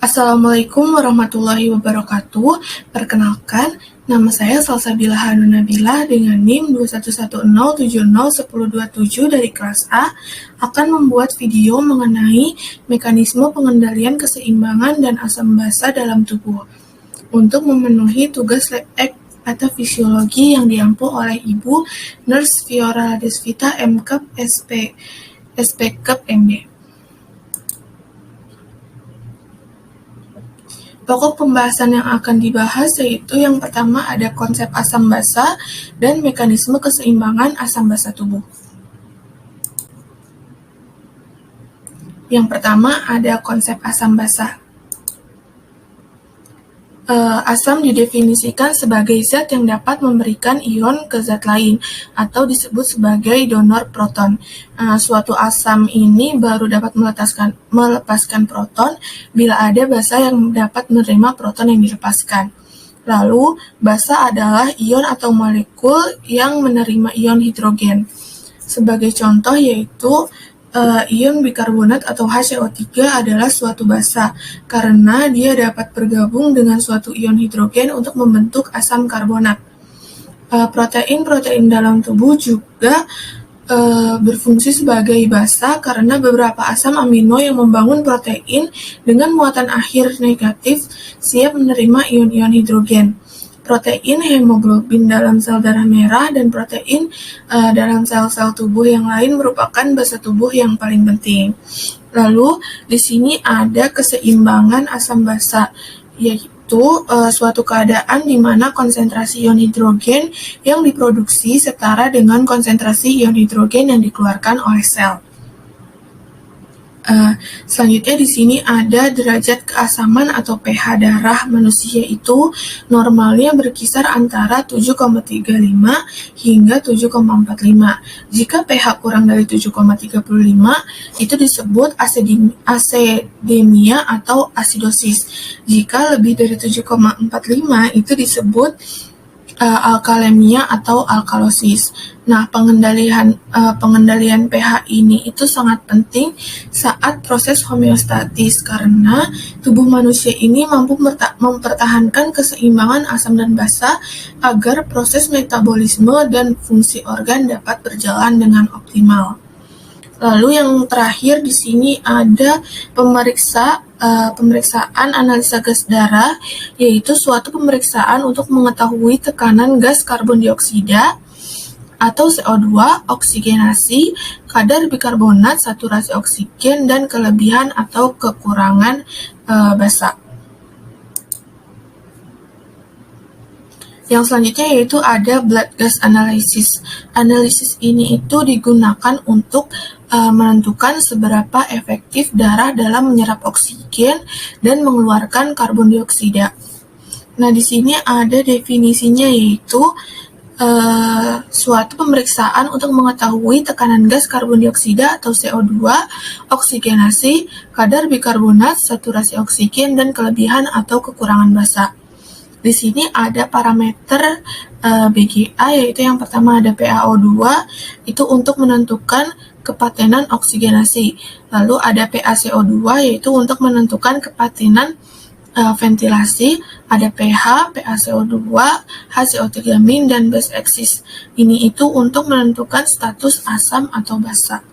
Assalamualaikum warahmatullahi wabarakatuh. Perkenalkan, nama saya Salsabila Hanunabila dengan NIM 2110701027 dari kelas A akan membuat video mengenai mekanisme pengendalian keseimbangan dan asam basa dalam tubuh untuk memenuhi tugas lab act atau fisiologi yang diampu oleh Ibu Nurse Fiora Desvita MKep SPKep MD. Pokok pembahasan yang akan dibahas yaitu yang pertama ada konsep asam basa dan mekanisme keseimbangan asam basa tubuh. Yang pertama ada konsep asam basa. Asam didefinisikan sebagai zat yang dapat memberikan ion ke zat lain atau disebut sebagai donor proton. Suatu asam ini baru dapat melepaskan proton bila ada basa yang dapat menerima proton yang dilepaskan. Lalu, basa adalah ion atau molekul yang menerima ion hidrogen. Sebagai contoh yaitu ion bikarbonat atau HCO3 adalah suatu basa karena dia dapat bergabung dengan suatu ion hidrogen untuk membentuk asam karbonat. Protein-protein dalam tubuh juga berfungsi sebagai basa karena beberapa asam amino yang membangun protein dengan muatan akhir negatif siap menerima ion-ion hidrogen. Protein hemoglobin dalam sel darah merah dan protein dalam sel-sel tubuh yang lain merupakan basa tubuh yang paling penting. Lalu di sini ada keseimbangan asam basa, yaitu suatu keadaan di mana konsentrasi ion hidrogen yang diproduksi setara dengan konsentrasi ion hidrogen yang dikeluarkan oleh sel. Selanjutnya di sini ada derajat keasaman atau pH darah manusia itu normalnya berkisar antara 7,35 hingga 7,45. Jika pH kurang dari 7,35 itu disebut asedemia atau asidosis. Jika lebih dari 7,45 itu disebut alkalemia atau alkalosis. Nah, pengendalian pH ini itu sangat penting saat proses homeostatis karena tubuh manusia ini mampu mempertahankan keseimbangan asam dan basa agar proses metabolisme dan fungsi organ dapat berjalan dengan optimal. Lalu yang terakhir di sini ada pemeriksaan analisa gas darah, yaitu suatu pemeriksaan untuk mengetahui tekanan gas karbon dioksida atau CO2, oksigenasi, kadar bikarbonat, saturasi oksigen, dan kelebihan atau kekurangan basa. Yang selanjutnya yaitu ada blood gas analysis. Analisis ini itu digunakan untuk menentukan seberapa efektif darah dalam menyerap oksigen dan mengeluarkan karbon dioksida. Nah, di sini ada definisinya yaitu suatu pemeriksaan untuk mengetahui tekanan gas karbon dioksida atau CO2, oksigenasi, kadar bikarbonat, saturasi oksigen, dan kelebihan atau kekurangan basa. Di sini ada parameter BGA, yaitu yang pertama ada PaO2, itu untuk menentukan kepatenan oksigenasi. Lalu ada PaCO2, yaitu untuk menentukan kepatenan ventilasi. Ada pH, PaCO2, HCO3-, dan base axis. Ini itu untuk menentukan status asam atau basa.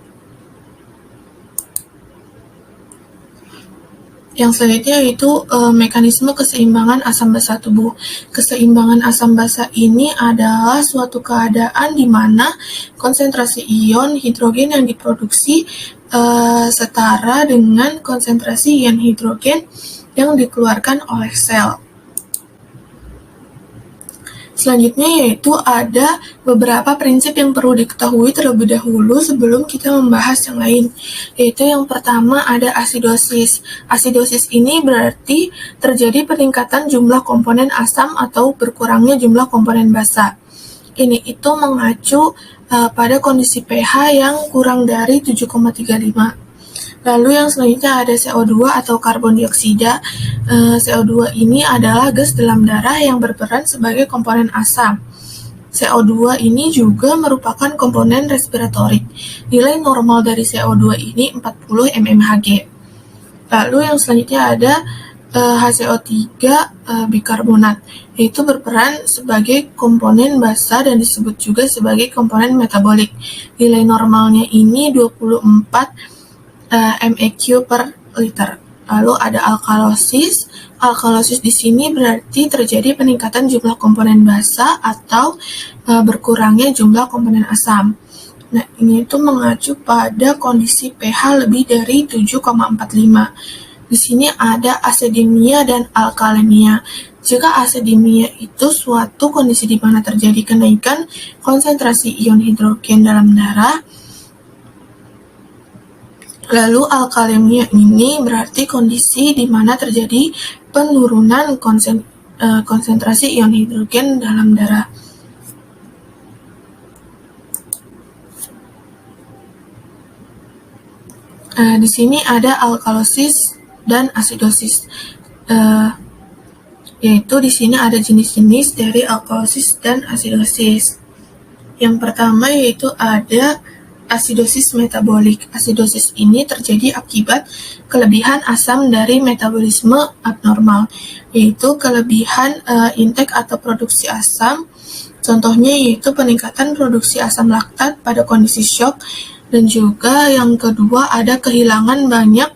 Yang selanjutnya yaitu mekanisme keseimbangan asam basa tubuh. Keseimbangan asam basa ini adalah suatu keadaan di mana konsentrasi ion hidrogen yang diproduksi setara dengan konsentrasi ion hidrogen yang dikeluarkan oleh sel. Selanjutnya yaitu ada beberapa prinsip yang perlu diketahui terlebih dahulu sebelum kita membahas yang lain. Yaitu yang pertama ada asidosis. Asidosis ini berarti terjadi peningkatan jumlah komponen asam atau berkurangnya jumlah komponen basa. Ini itu mengacu pada kondisi pH yang kurang dari 7,35. Lalu yang selanjutnya ada CO2 atau karbon dioksida. CO2 ini adalah gas dalam darah yang berperan sebagai komponen asam. CO2 ini juga merupakan komponen respiratorik. Nilai normal dari CO2 ini 40 mmHg. Lalu yang selanjutnya ada HCO3 bikarbonat, yaitu berperan sebagai komponen basa dan disebut juga sebagai komponen metabolik. Nilai normalnya ini 24 MEq per liter. Lalu ada alkalosis. Alkalosis di sini berarti terjadi peningkatan jumlah komponen basa atau berkurangnya jumlah komponen asam. Nah, ini itu mengacu pada kondisi pH lebih dari 7,45. Di sini ada asidemia dan alkalemia. Jika asidemia itu suatu kondisi di mana terjadi kenaikan konsentrasi ion hidrogen dalam darah. Lalu alkalemia ini berarti kondisi di mana terjadi penurunan konsentrasi ion hidrogen dalam darah. Di sini ada alkalosis dan asidosis, yaitu di sini ada jenis-jenis dari alkalosis dan asidosis. Yang pertama yaitu ada asidosis metabolik. Asidosis ini terjadi akibat kelebihan asam dari metabolisme abnormal, yaitu kelebihan intake atau produksi asam. Contohnya yaitu peningkatan produksi asam laktat pada kondisi shock, dan juga yang kedua ada kehilangan banyak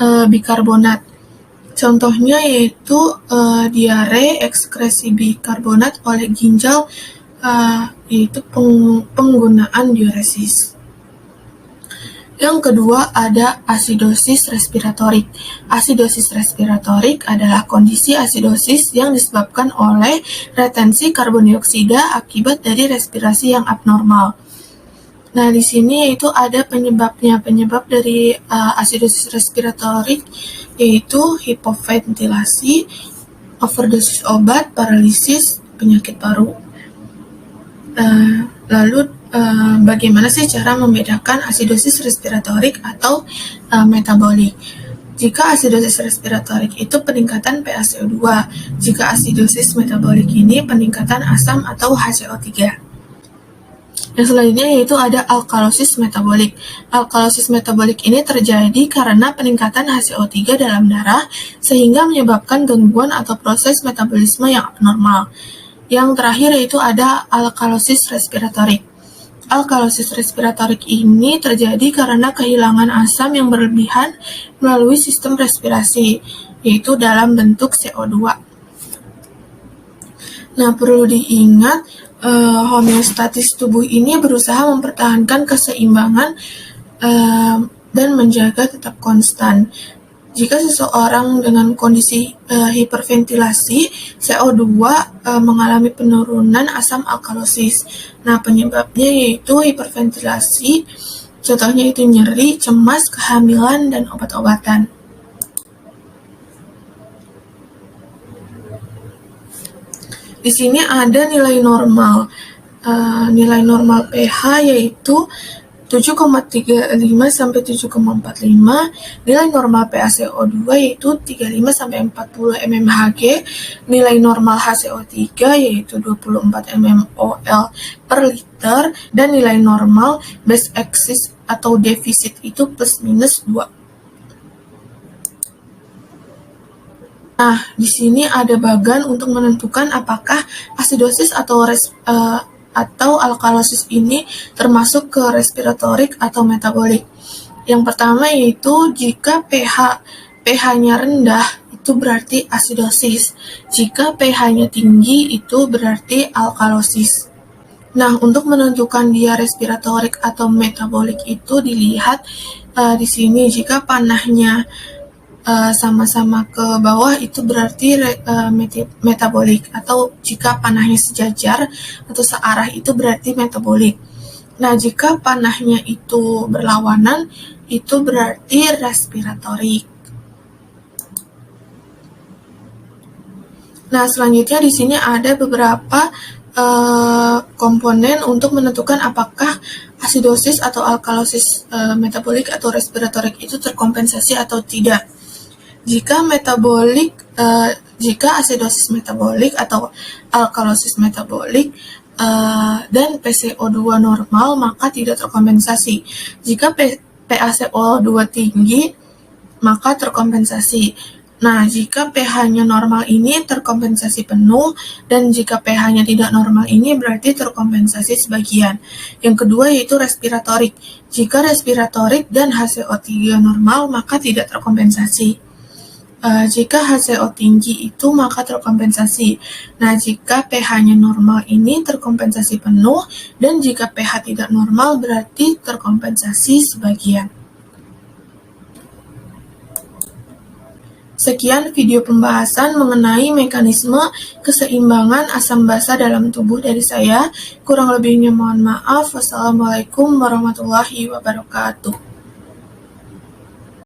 bikarbonat. Contohnya yaitu diare, ekskresi bikarbonat oleh ginjal, yaitu penggunaan diuresis. Yang kedua ada asidosis respiratorik. Asidosis respiratorik adalah kondisi asidosis yang disebabkan oleh retensi karbon dioksida akibat dari respirasi yang abnormal. Nah, di sini yaitu ada penyebabnya. Penyebab dari asidosis respiratorik yaitu hipoventilasi, overdosis obat, paralisis, penyakit paru. Lalu bagaimana sih cara membedakan asidosis respiratorik atau metabolik? Jika asidosis respiratorik itu peningkatan PaCO2, jika asidosis metabolik ini peningkatan asam atau HCO3. Yang selanjutnya yaitu ada alkalosis metabolik. Alkalosis metabolik ini terjadi karena peningkatan HCO3 dalam darah sehingga menyebabkan gangguan atau proses metabolisme yang abnormal. Yang terakhir yaitu ada alkalosis respiratorik. Alkalosis respiratorik ini terjadi karena kehilangan asam yang berlebihan melalui sistem respirasi, yaitu dalam bentuk CO2. Nah, perlu diingat homeostatis tubuh ini berusaha mempertahankan keseimbangan dan menjaga tetap konstan. Jika seseorang dengan kondisi hiperventilasi, CO2 mengalami penurunan asam alkalosis. Nah, penyebabnya yaitu hiperventilasi, contohnya itu nyeri, cemas, kehamilan, dan obat-obatan. Di sini ada nilai normal. Nilai normal pH yaitu 7,35 sampai 7,45. Nilai normal PaCO2 yaitu 35 sampai 40 mmHg. Nilai normal HCO3 yaitu 24 mmol per liter, dan nilai normal base excess atau defisit itu plus minus 2. Nah, di sini ada bagan untuk menentukan apakah asidosis atau alkalosis ini termasuk ke respiratorik atau metabolik. Yang pertama yaitu jika pH-nya rendah itu berarti asidosis. Jika pH-nya tinggi itu berarti alkalosis. Nah, untuk menentukan dia respiratorik atau metabolik itu dilihat di sini. Jika panahnya sama-sama ke bawah itu berarti metabolik, atau jika panahnya sejajar atau searah itu berarti metabolik. Nah, jika panahnya itu berlawanan itu berarti respiratorik. Nah, selanjutnya di sini ada beberapa komponen untuk menentukan apakah asidosis atau alkalosis metabolik atau respiratorik itu terkompensasi atau tidak. Jika asidosis metabolik atau alkalosis metabolik dan PaCO2 normal, maka tidak terkompensasi. Jika PaCO2 tinggi, maka terkompensasi. Nah, jika pH-nya normal ini terkompensasi penuh, dan jika pH-nya tidak normal ini berarti terkompensasi sebagian. Yang kedua yaitu respiratorik. Jika respiratorik dan HCO3 normal, maka tidak terkompensasi. Jika HCO tinggi itu maka terkompensasi. Nah, jika pH-nya normal ini terkompensasi penuh, dan jika pH tidak normal berarti terkompensasi sebagian. Sekian video pembahasan mengenai mekanisme keseimbangan asam basa dalam tubuh dari saya. Kurang lebihnya mohon maaf. Wassalamualaikum warahmatullahi wabarakatuh.